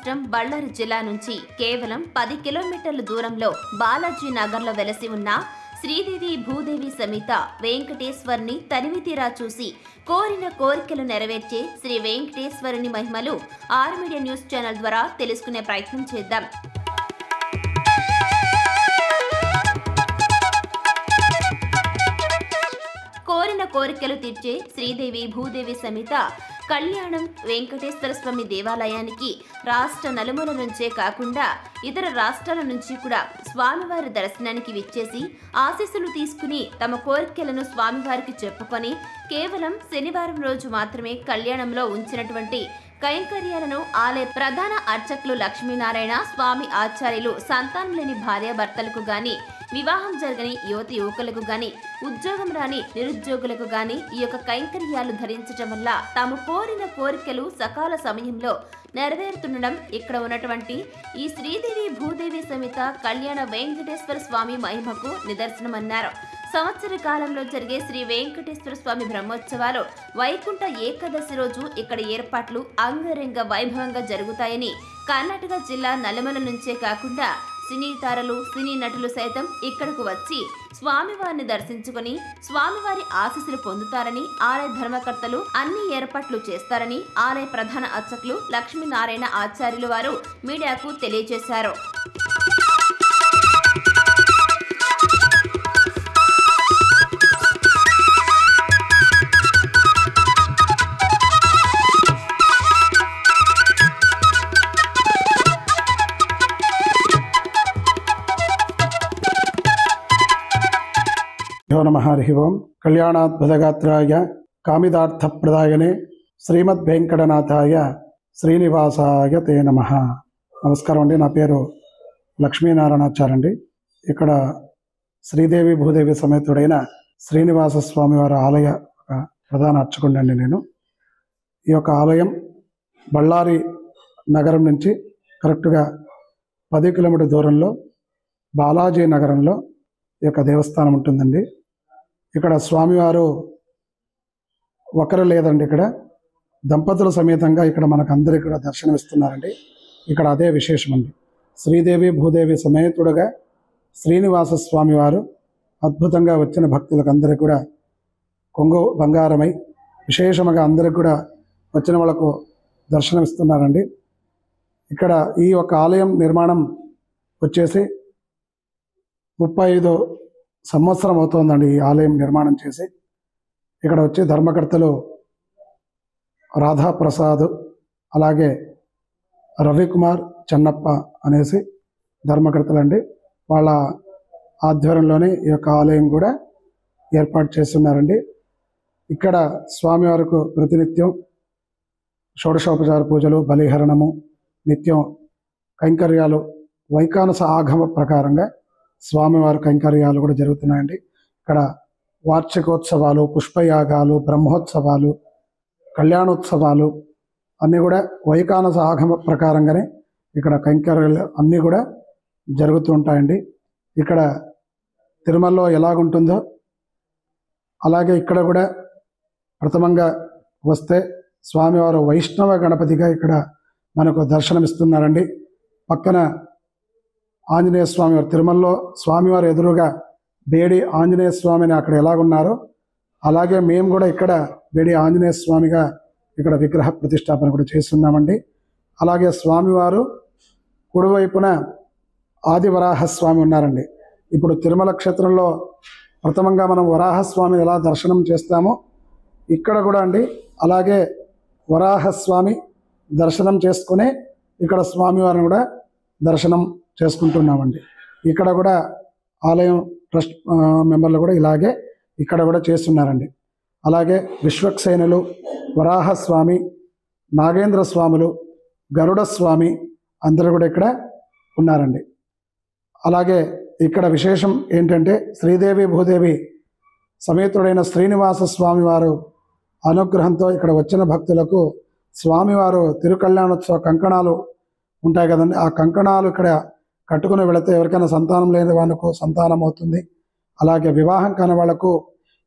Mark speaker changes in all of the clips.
Speaker 1: రాష్ట్రం బళ్ళారి జిల్లా నుంచి కేవలం 10 కిలోమీటర్ల దూరంలో బాలాజీ నగర్లో వెలసి ఉన్న శ్రీదేవి భూదేవి సమేత వెంకటేశ్వరుని తనివితీరా చూసి కోరిన కోరికలు నెరవేర్చే శ్రీ వెంకటేశ్వరుని మహిమలు ఆర్ మీడియా న్యూస్ ఛానల్ ద్వారా తెలుసుకునే ప్రయత్నం చేద్దాం. కోరిన కోరికలు తీర్చే శ్రీదేవి భూదేవి సమేత కళ్యాణం వెంకటేశ్వర స్వామి దేవాలయానికి రాష్ట్ర నలుమూల నుంచే కాకుండా ఇతర రాష్ట్రాల నుంచి కూడా స్వామివారి దర్శనానికి విచ్చేసి ఆశీస్సులు తీసుకుని తమ కోరికలను స్వామివారికి చెప్పుకొని కేవలం శనివారం రోజు మాత్రమే కళ్యాణంలో ఉంచినటువంటి కైంకర్యాలను ఆలయ ప్రధాన అర్చకులు లక్ష్మీనారాయణ స్వామి ఆచార్యులు సంతానం లేని భార్యాభర్తలకు గాని, వివాహం జరగని యువతి యువకులకు గాని, ఉద్యోగం రాని నిరుద్యోగులకు గాని ఈ యొక్క కైంకర్యాలు ధరించడం వల్ల తాము కోరిన కోరికలు సకాల సమయంలో నెరవేరుతుండడం ఇక్కడ ఉన్నటువంటి ఈ శ్రీదేవి భూదేవి సమేత కళ్యాణ వెంకటేశ్వర స్వామి మహిమకు నిదర్శనమన్నారు. సంవత్సర కాలంలో జరిగే శ్రీ వెంకటేశ్వర స్వామి బ్రహ్మోత్సవాలు వైకుంఠ ఏకాదశి రోజు ఇక్కడ ఏర్పాట్లు అంగరంగ వైభవంగా జరుగుతాయని కర్ణాటక జిల్లా నల్లమల నుంచే కాకుండా సినీ తారలు సినీ నటులు సైతం ఇక్కడకు వచ్చి స్వామివారిని దర్శించుకుని స్వామివారి ఆశీస్సులు పొందుతారని ఆలయ ధర్మకర్తలు అన్ని ఏర్పాట్లు చేస్తారని ఆలయ ప్రధాన అర్చకులు లక్ష్మీనారాయణ ఆచార్యులు వారు మీడియాకు తెలియజేశారు.
Speaker 2: यो नमः हरिः ओं कल्याणाद्भुतगात्राय कामिदार्थप्रदायने श्रीमद्वेंकटनाथाय శ్రీనివాసాయ తే నమః. నమస్కారం అండి. నా పేరు లక్ష్మీనారాయణాచార్య అండి. ఇక్కడ శ్రీదేవి భూదేవి సమేతుడైన శ్రీనివాస స్వామివారి ఆలయ ప్రధాన అర్చకుడిని అండి నేను. ఈ యొక్క ఆలయం బళ్ళారి నగరం నుంచి కరెక్ట్గా 10 కిలోమీటర్ దూరంలో బాలాజీ నగరంలో ఈ యొక్క దేవస్థానం ఉంటుందండి. ఇక్కడ స్వామివారు ఒకరు లేదండి, ఇక్కడ దంపతుల సమేతంగా ఇక్కడ మనకు అందరికీ కూడా దర్శనమిస్తున్నారండి. ఇక్కడ అదే విశేషం అండి. శ్రీదేవి భూదేవి సమేతుడుగా శ్రీనివాస స్వామివారు అద్భుతంగా వచ్చిన భక్తులకు అందరికీ కూడా కొంగు బంగారమై విశేషముగా అందరికి కూడా వచ్చిన వాళ్ళకు దర్శనమిస్తున్నారండి. ఇక్కడ ఈ యొక్క ఆలయం నిర్మాణం వచ్చేసి 35 సంవత్సరం అవుతుందండి ఈ ఆలయం నిర్మాణం చేసి. ఇక్కడ వచ్చి ధర్మకర్తలు రాధాప్రసాద్ అలాగే రవికుమార్ చెన్నప్ప అనేసి ధర్మకర్తలు అండి. వాళ్ళ ఆధ్వర్యంలోనే ఈ యొక్క ఆలయం కూడా ఏర్పాటు చేస్తున్నారండి. ఇక్కడ స్వామివారికి ప్రతినిత్యం షోడశోపచార పూజలు, బలిహరణము, నిత్యం కైంకర్యాలు వైకానస ఆగమ ప్రకారంగా స్వామివారి కైంకర్యాలు కూడా జరుగుతున్నాయండి. ఇక్కడ వార్షికోత్సవాలు, పుష్పయాగాలు, బ్రహ్మోత్సవాలు, కళ్యాణోత్సవాలు అన్నీ కూడా వైకానస ఆగమ ప్రకారంగానే ఇక్కడ కైంకర్యాలు అన్నీ కూడా జరుగుతూ ఉంటాయండి. ఇక్కడ తిరుమలలో ఎలాగుంటుందో అలాగే ఇక్కడ కూడా ప్రథమంగా వస్తే స్వామివారు వైష్ణవ గణపతిగా ఇక్కడ మనకు దర్శనమిస్తున్నారండి. పక్కన ఆంజనేయ స్వామివారు, తిరుమలలో స్వామివారు ఎదురుగా బేడి ఆంజనేయ స్వామిని అక్కడ ఎలాగున్నారో అలాగే మేము కూడా ఇక్కడ బేడి ఆంజనేయ స్వామిగా ఇక్కడ విగ్రహ ప్రతిష్టాపన కూడా చేస్తున్నామండి. అలాగే స్వామివారు కుడివైపున ఆదివరాహస్వామి ఉన్నారండి. ఇప్పుడు తిరుమల క్షేత్రంలో ప్రథమంగా మనం వరాహస్వామిని ఎలా దర్శనం చేస్తామో ఇక్కడ కూడా అండి అలాగే వరాహస్వామి దర్శనం చేసుకునే ఇక్కడ స్వామివారిని కూడా దర్శనం చేసుకుంటున్నామండి. ఇక్కడ కూడా ఆలయం ట్రస్ట్ మెంబర్లు కూడా ఇలాగే ఇక్కడ కూడా చేస్తున్నారండి. అలాగే విశ్వక్సేనులు, వరాహస్వామి, నాగేంద్ర స్వాములు, గరుడ స్వామి అందరూ కూడా ఇక్కడ ఉన్నారండి. అలాగే ఇక్కడ విశేషం ఏంటంటే శ్రీదేవి భూదేవి సమేతుడైన శ్రీనివాస స్వామివారు అనుగ్రహంతో ఇక్కడ వచ్చిన భక్తులకు స్వామివారు తిరుకళ్యాణోత్సవ కంకణాలు ఉంటాయి కదండి, ఆ కంకణాలు ఇక్కడ కట్టుకుని వెళితే ఎవరికైనా సంతానం లేని వాళ్ళకు సంతానం అవుతుంది. అలాగే వివాహం కాని వాళ్లకు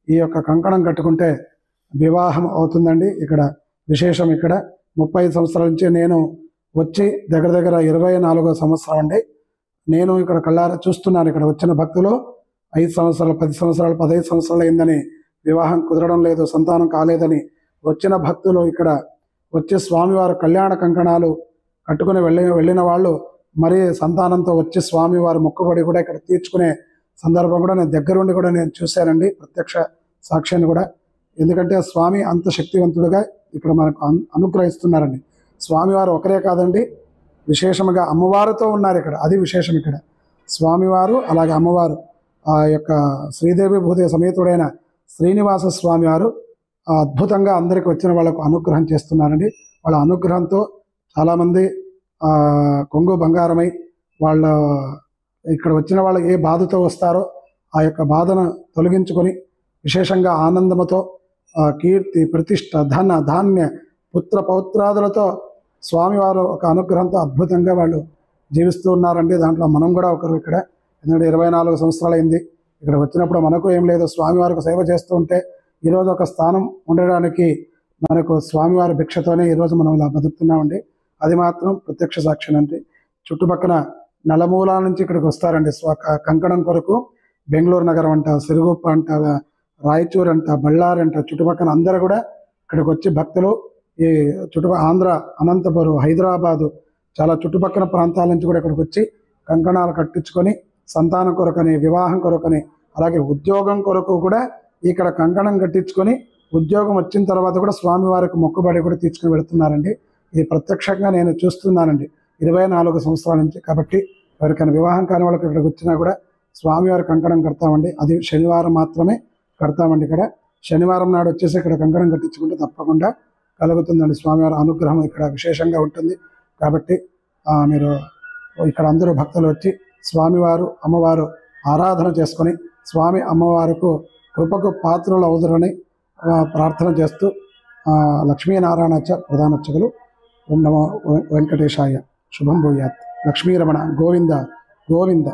Speaker 2: ఈ యొక్క కంకణం కట్టుకుంటే వివాహం అవుతుందండి. ఇక్కడ విశేషం ఇక్కడ 35 సంవత్సరాల నుంచి నేను వచ్చి దగ్గర దగ్గర 24వ సంవత్సరం అండి. నేను ఇక్కడ కళ్ళారా చూస్తున్నాను. ఇక్కడ వచ్చిన భక్తులు 5 సంవత్సరాలు, 10 సంవత్సరాలు, 15 సంవత్సరాలు అయిందని, వివాహం కుదరడం లేదు, సంతానం కాలేదని వచ్చిన భక్తులు ఇక్కడ వచ్చి స్వామివారు కళ్యాణ కంకణాలు కట్టుకుని వెళ్ళిన వాళ్ళు మరి సంతానంతో వచ్చి స్వామివారి మొక్కుబడి కూడా ఇక్కడ తీర్చుకునే సందర్భం కూడా నేను దగ్గరుండి కూడా నేను చూశానండి, ప్రత్యక్ష సాక్ష్యాన్ని కూడా. ఎందుకంటే స్వామి అంత శక్తివంతుడుగా ఇక్కడ మనకు అనుగ్రహిస్తున్నారండి. స్వామివారు ఒకరే కాదండి, విశేషముగా అమ్మవారితో ఉన్నారు ఇక్కడ. అది విశేషం ఇక్కడ. స్వామివారు అలాగే అమ్మవారు, ఆ యొక్క శ్రీదేవి భూదేవి సమేతుడైన శ్రీనివాస స్వామివారు అద్భుతంగా అందరికి వచ్చిన వాళ్ళకు అనుగ్రహం చేస్తున్నారండి. వాళ్ళ అనుగ్రహంతో చాలామంది కొంగు బంగారమై వాళ్ళ ఇక్కడ వచ్చిన వాళ్ళు ఏ బాధతో వస్తారో ఆ యొక్క బాధను తొలగించుకొని విశేషంగా ఆనందముతో కీర్తి, ప్రతిష్ట, ధన, ధాన్య, పుత్ర పౌత్రాదులతో స్వామివారు ఒక అనుగ్రహంతో అద్భుతంగా వాళ్ళు జీవిస్తూ ఉన్నారండి. దాంట్లో మనం కూడా ఒకరు ఇక్కడ. ఎందుకంటే 24 సంవత్సరాలు అయింది ఇక్కడ వచ్చినప్పుడు. మనకు ఏం లేదు, స్వామివారికి సేవ చేస్తూ ఉంటే ఈరోజు ఒక స్థానం ఉండడానికి మనకు స్వామివారి భిక్షతోనే ఈరోజు మనం ఇలా బతుకుతున్నామండి. అది మాత్రం ప్రత్యక్ష సాక్ష్యం అంటే. చుట్టుపక్కల నలుమూలాల నుంచి ఇక్కడికి వస్తారండి కంకణం కొరకు. బెంగళూరు నగరం అంట, సిరుగుప్ప అంట, రాయచూర్ అంట, బళ్ళారి అంట, చుట్టుపక్కల అందరూ కూడా ఇక్కడికి వచ్చి భక్తులు ఈ ఆంధ్ర, అనంతపురం, హైదరాబాదు, చాలా చుట్టుపక్కల ప్రాంతాల నుంచి కూడా ఇక్కడికి వచ్చి కంకణాలు కట్టించుకొని సంతానం కొరకని, వివాహం కొరకని, అలాగే ఉద్యోగం కొరకు కూడా ఇక్కడ కంకణం కట్టించుకొని ఉద్యోగం వచ్చిన తర్వాత కూడా స్వామివారికి మొక్కుబడి కూడా తీర్చుకొని వెళుతున్నారండి. ఇది ప్రత్యక్షంగా నేను చూస్తున్నానండి 24 సంవత్సరాల నుంచి. కాబట్టి ఎవరికైనా వివాహం కాని వాళ్ళకి ఇక్కడికి వచ్చినా కూడా స్వామివారి కంకణం కడతామండి. అది శనివారం మాత్రమే కడతామండి. ఇక్కడ శనివారం నాడు వచ్చేసి ఇక్కడ కంకణం కట్టించుకుంటే తప్పకుండా కలుగుతుందండి. స్వామివారి అనుగ్రహం ఇక్కడ విశేషంగా ఉంటుంది. కాబట్టి మీరు ఇక్కడ అందరూ భక్తులు వచ్చి స్వామివారు, అమ్మవారు ఆరాధన చేసుకొని స్వామి అమ్మవారికి కృపకు పాత్రలు అవుదురని ప్రార్థన చేస్తూ లక్ష్మీనారాయణాచార్య ప్రధానోత్సకులు. ఓం నమో వెంకటేశాయ. శుభం భూయాత్. లక్ష్మీరమణ గోవింద గోవింద.